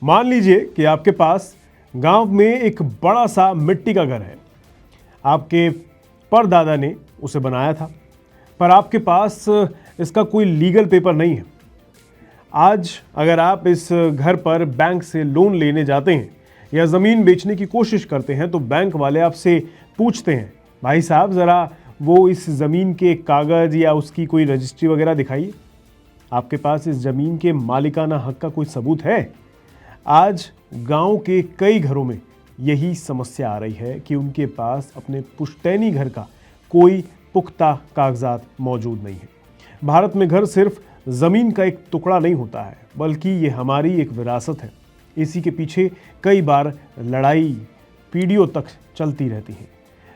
मान लीजिए कि आपके पास गांव में एक बड़ा सा मिट्टी का घर है। आपके परदादा ने उसे बनाया था, पर आपके पास इसका कोई लीगल पेपर नहीं है। आज अगर आप इस घर पर बैंक से लोन लेने जाते हैं या ज़मीन बेचने की कोशिश करते हैं तो बैंक वाले आपसे पूछते हैं, भाई साहब ज़रा वो इस ज़मीन के कागज़ या उसकी कोई रजिस्ट्री वगैरह दिखाइए। आपके पास इस ज़मीन के मालिकाना हक का कोई सबूत है? आज गांव के कई घरों में यही समस्या आ रही है कि उनके पास अपने पुश्तैनी घर का कोई पुख्ता कागजात मौजूद नहीं है। भारत में घर सिर्फ ज़मीन का एक टुकड़ा नहीं होता है, बल्कि ये हमारी एक विरासत है। इसी के पीछे कई बार लड़ाई पीढ़ियों तक चलती रहती है,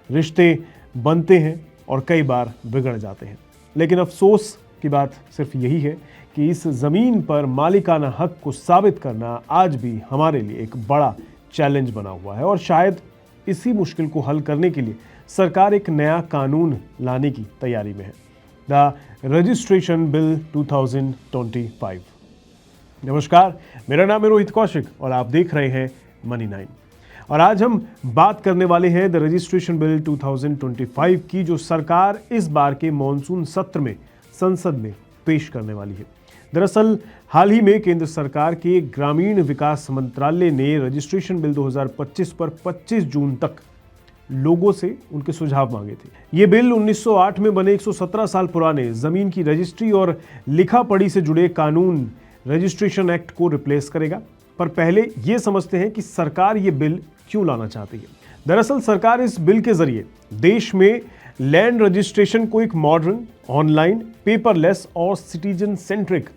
रिश्ते बनते हैं और कई बार बिगड़ जाते हैं। लेकिन अफसोस की बात सिर्फ यही है कि इस ज़मीन पर मालिकाना हक को साबित करना आज भी हमारे लिए एक बड़ा चैलेंज बना हुआ है। और शायद इसी मुश्किल को हल करने के लिए सरकार एक नया कानून लाने की तैयारी में है, द रजिस्ट्रेशन बिल 2025। नमस्कार, मेरा नाम है रोहित कौशिक और आप देख रहे हैं मनी 9। और आज हम बात करने वाले हैं द रजिस्ट्रेशन बिल 2025 की, जो सरकार इस बार के मॉनसून सत्र में संसद में पेश करने वाली है। दरअसल हाल ही में केंद्र सरकार के ग्रामीण विकास मंत्रालय ने रजिस्ट्रेशन बिल 2025 पर 25 जून तक लोगों से उनके सुझाव मांगे थे। ये बिल 1908 में बने 117 साल पुराने जमीन की रजिस्ट्री और लिखा पढ़ी से जुड़े कानून रजिस्ट्रेशन एक्ट को रिप्लेस करेगा। पर पहले ये समझते हैं कि सरकार ये बिल क्यों लाना चाहती है। दरअसल सरकार इस बिल के जरिए देश में लैंड रजिस्ट्रेशन को एक मॉडर्न, ऑनलाइन, पेपरलेस और सिटीजन सेंट्रिक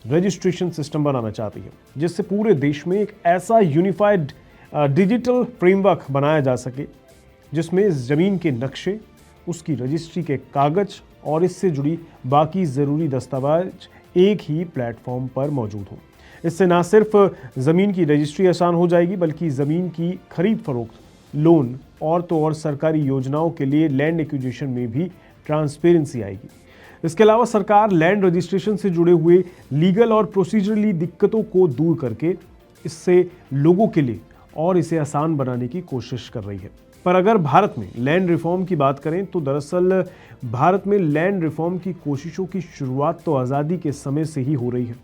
रजिस्ट्रेशन सिस्टम बनाना चाहती है, जिससे पूरे देश में एक ऐसा यूनिफाइड डिजिटल फ्रेमवर्क बनाया जा सके जिसमें ज़मीन के नक्शे, उसकी रजिस्ट्री के कागज और इससे जुड़ी बाकी ज़रूरी दस्तावेज एक ही प्लेटफॉर्म पर मौजूद हों। इससे न सिर्फ ज़मीन की रजिस्ट्री आसान हो जाएगी, बल्कि ज़मीन की खरीद फरोख्त, लोन और तो और सरकारी योजनाओं के लिए लैंड एक्विजिशन में भी ट्रांसपेरेंसी आएगी। इसके अलावा सरकार लैंड रजिस्ट्रेशन से जुड़े हुए लीगल और प्रोसीजरली दिक्कतों को दूर करके इससे लोगों के लिए और इसे आसान बनाने की कोशिश कर रही है। पर अगर भारत में लैंड रिफॉर्म की बात करें तो दरअसल भारत में लैंड रिफॉर्म की कोशिशों की शुरुआत तो आज़ादी के समय से ही हो रही है।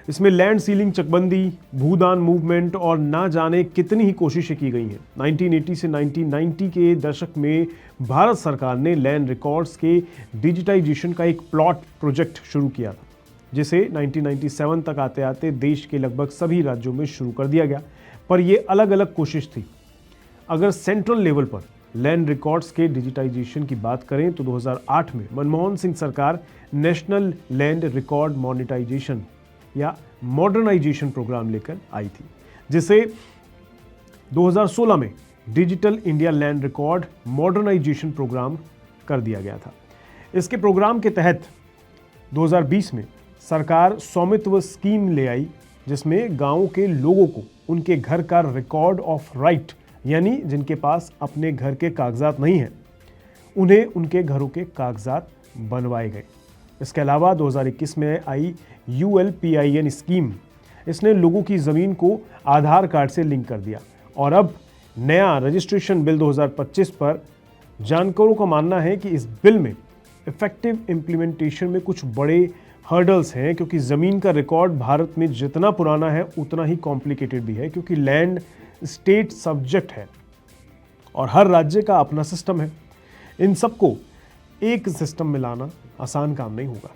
इसमें लैंड सीलिंग, चकबंदी, भूदान मूवमेंट और ना जाने कितनी ही कोशिशें की गई हैं। 1980 से 1990 के दशक में भारत सरकार ने लैंड रिकॉर्ड्स के डिजिटाइजेशन का एक प्लॉट प्रोजेक्ट शुरू किया था, जिसे 1997 तक आते आते देश के लगभग सभी राज्यों में शुरू कर दिया गया। पर यह अलग अलग कोशिश थी। अगर सेंट्रल लेवल पर लैंड रिकॉर्ड्स के डिजिटाइजेशन की बात करें तो 2008 में मनमोहन सिंह सरकार नेशनल लैंड रिकॉर्ड मॉनिटाइजेशन या मॉडर्नाइजेशन प्रोग्राम लेकर आई थी, जिसे 2016 में digital India land record modernization program कर दिया गया था। इसके प्रोग्राम के तहत 2020 में सरकार स्वामित्व स्कीम ले आई, जिसमें गांवों के लोगों को उनके घर का रिकॉर्ड ऑफ राइट, यानी जिनके पास अपने घर के कागजात नहीं हैं, उन्हें उनके घरों के कागजात बनवाए गए। इसके अलावा 2021 में आई ULPIN स्कीम, इसने लोगों की ज़मीन को आधार कार्ड से लिंक कर दिया। और अब नया रजिस्ट्रेशन बिल 2025 पर जानकारों का मानना है कि इस बिल में इफेक्टिव इम्प्लीमेंटेशन में कुछ बड़े हर्डल्स हैं, क्योंकि ज़मीन का रिकॉर्ड भारत में जितना पुराना है उतना ही कॉम्प्लिकेटेड भी है, क्योंकि लैंड स्टेट सब्जेक्ट है और हर राज्य का अपना सिस्टम है। इन सबको एक सिस्टम में लाना आसान काम नहीं होगा।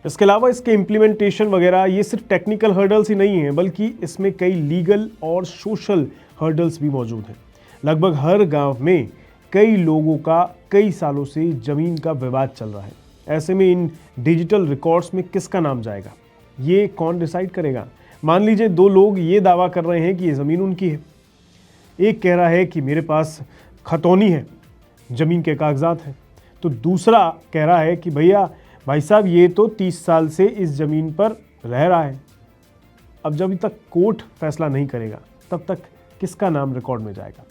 इसके अलावा इसके इम्प्लीमेंटेशन वगैरह ये सिर्फ टेक्निकल हर्डल्स ही नहीं हैं, बल्कि इसमें कई लीगल और सोशल हर्डल्स भी मौजूद हैं। लगभग हर गांव में कई लोगों का कई सालों से ज़मीन का विवाद चल रहा है। ऐसे में इन डिजिटल रिकॉर्ड्स में किसका नाम जाएगा, ये कौन डिसाइड करेगा? मान लीजिए दो लोग ये दावा कर रहे हैं कि ये ज़मीन उनकी है। एक कह रहा है कि मेरे पास खतौनी है, ज़मीन के कागजात हैं, तो दूसरा कह रहा है कि भाई साहब ये तो 30 साल से इस ज़मीन पर रह रहा है। अब जब तक कोर्ट फैसला नहीं करेगा तब तक किसका नाम रिकॉर्ड में जाएगा?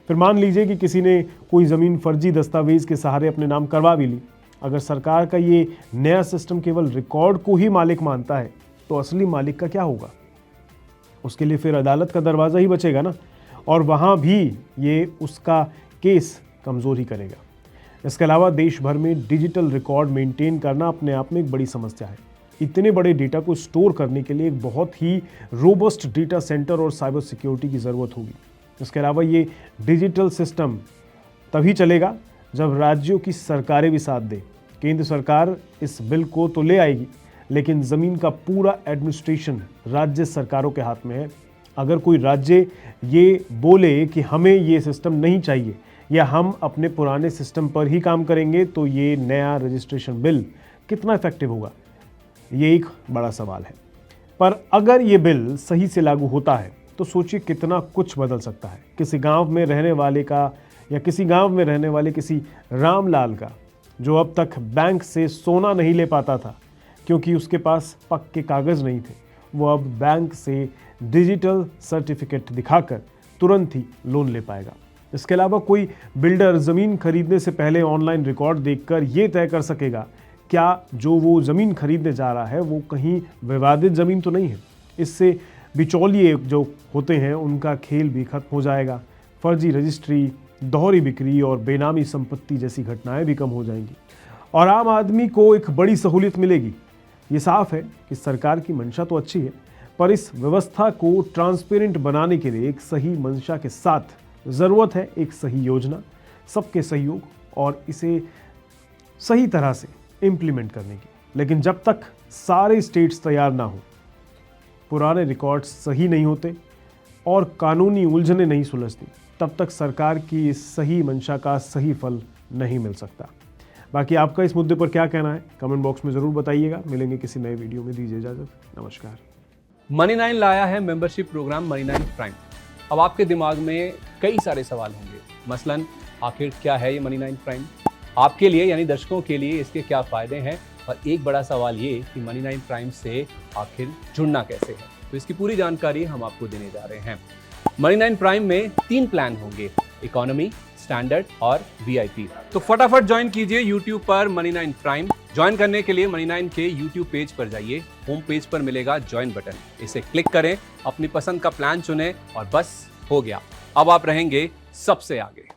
फिर मान लीजिए कि किसी ने कोई ज़मीन फर्जी दस्तावेज के सहारे अपने नाम करवा भी ली। अगर सरकार का ये नया सिस्टम केवल रिकॉर्ड को ही मालिक मानता है तो असली मालिक का क्या होगा? उसके लिए फिर अदालत का दरवाज़ा ही बचेगा ना, और वहाँ भी ये उसका केस कमज़ोर ही करेगा। इसके अलावा देश भर में डिजिटल रिकॉर्ड मेंटेन करना अपने आप में एक बड़ी समस्या है। इतने बड़े डेटा को स्टोर करने के लिए एक बहुत ही रोबस्ट डेटा सेंटर और साइबर सिक्योरिटी की ज़रूरत होगी। इसके अलावा ये डिजिटल सिस्टम तभी चलेगा जब राज्यों की सरकारें भी साथ दें। केंद्र सरकार इस बिल को तो ले आएगी, लेकिन ज़मीन का पूरा एडमिनिस्ट्रेशन राज्य सरकारों के हाथ में है। अगर कोई राज्य ये बोले कि हमें ये सिस्टम नहीं चाहिए या हम अपने पुराने सिस्टम पर ही काम करेंगे, तो ये नया रजिस्ट्रेशन बिल कितना इफेक्टिव होगा, ये एक बड़ा सवाल है। पर अगर ये बिल सही से लागू होता है तो सोचिए कितना कुछ बदल सकता है। किसी गांव में रहने वाले का या किसी गांव में रहने वाले किसी रामलाल का, जो अब तक बैंक से सोना नहीं ले पाता था क्योंकि उसके पास पक्के कागज़ नहीं थे, वो अब बैंक से डिजिटल सर्टिफिकेट दिखाकर तुरंत ही लोन ले पाएगा। इसके अलावा कोई बिल्डर ज़मीन खरीदने से पहले ऑनलाइन रिकॉर्ड देखकर ये तय कर सकेगा क्या जो वो ज़मीन खरीदने जा रहा है वो कहीं विवादित ज़मीन तो नहीं है। इससे बिचौलिए जो होते हैं उनका खेल भी खत्म हो जाएगा। फर्जी रजिस्ट्री, दोहरी बिक्री और बेनामी संपत्ति जैसी घटनाएं भी कम हो जाएंगी और आम आदमी को एक बड़ी सहूलियत मिलेगी। ये साफ है कि सरकार की मंशा तो अच्छी है, पर इस व्यवस्था को ट्रांसपेरेंट बनाने के लिए एक सही मंशा के साथ ज़रूरत है एक सही योजना, सबके सहयोग और इसे सही तरह से इम्प्लीमेंट करने की। लेकिन जब तक सारे स्टेट्स तैयार ना हो, पुराने रिकॉर्ड्स सही नहीं होते और कानूनी उलझने नहीं सुलझती, तब तक सरकार की इस सही मंशा का सही फल नहीं मिल सकता। बाकी आपका इस मुद्दे पर क्या कहना है, कमेंट बॉक्स में ज़रूर बताइएगा। मिलेंगे किसी नए वीडियो में, दीजिए इजाज़त, नमस्कार। मनी9 लाया है मेंबरशिप प्रोग्राम मनी9 प्राइम। अब आपके दिमाग में कई सारे सवाल होंगे, मसलन आखिर क्या है ये मनी9 प्राइम, आपके लिए यानी दर्शकों के लिए इसके क्या फ़ायदे हैं, और एक बड़ा सवाल ये कि मनी9 प्राइम से आखिर जुड़ना कैसे है। तो इसकी पूरी जानकारी हम आपको देने जा रहे हैं। मनी9 प्राइम में 3 प्लान होंगे, इकोनॉमी, स्टैंडर्ड और VIP। तो फटाफट ज्वाइन कीजिए YouTube पर मनी9 प्राइम। ज्वाइन करने के लिए मनी9 के YouTube पेज पर जाइए, होम पेज पर मिलेगा ज्वाइन बटन, इसे क्लिक करें, अपनी पसंद का प्लान चुनें और बस हो गया, अब आप रहेंगे सबसे आगे।